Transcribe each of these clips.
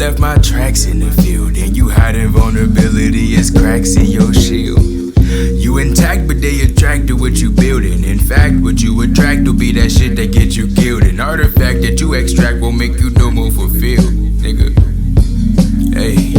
left my tracks in the field, and you hiding vulnerability as cracks in your shield. You intact, but they attract to what you building. In fact, what you attract will be that shit that gets you killed. An artifact that you extract will make you no more fulfilled, nigga. Hey,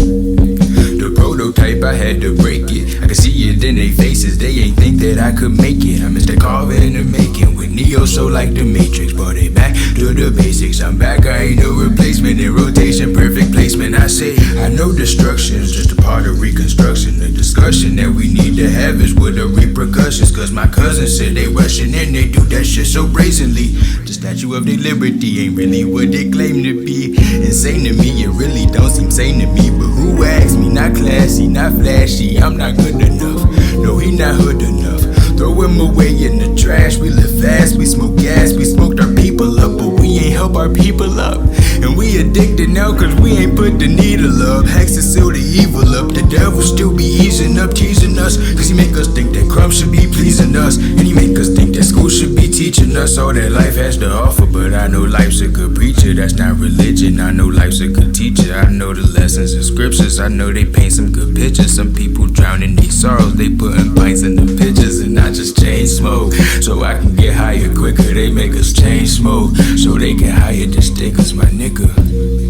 the prototype, I had to break it. I can see it in their faces, they ain't think that I could make it. I'm Mr. Carver in the making, with Neo so like the Matrix. Brought it back to the basics, I'm back, I ain't no replacement. In rotation, perfect placement, I say I know destruction's just a part of reconstruction. The discussion that we need to have is with the repercussions. Cause my cousins said they rushing and they do that shit so brazenly. The Statue of their Liberty ain't really what they claim to be. Insane to me, it really don't seem sane to me. But who asked me? Not classy, not flashy, I'm not good enough. No, he not hood enough. Throw him away in the trash. We live fast, we smoke gas, we smoked our people up, but we ain't help our people up. And we addicted now cause we ain't put the needle up. Hexs seal the evil up, the devil still be easing up, teasing us. Cause he make us think that crumbs should be pleasing us, and he make us think that school should be teaching us all that life has to offer. But I know life's a good preacher, that's not religion. I know life's a good teacher, I know the lessons and scriptures. I know they paint some good pictures. Some people drown in their sorrows, they putting pints in the pictures. And I just chain smoke so I can get higher quicker. They make us chain smoke so they can hire the stickers, my nigga.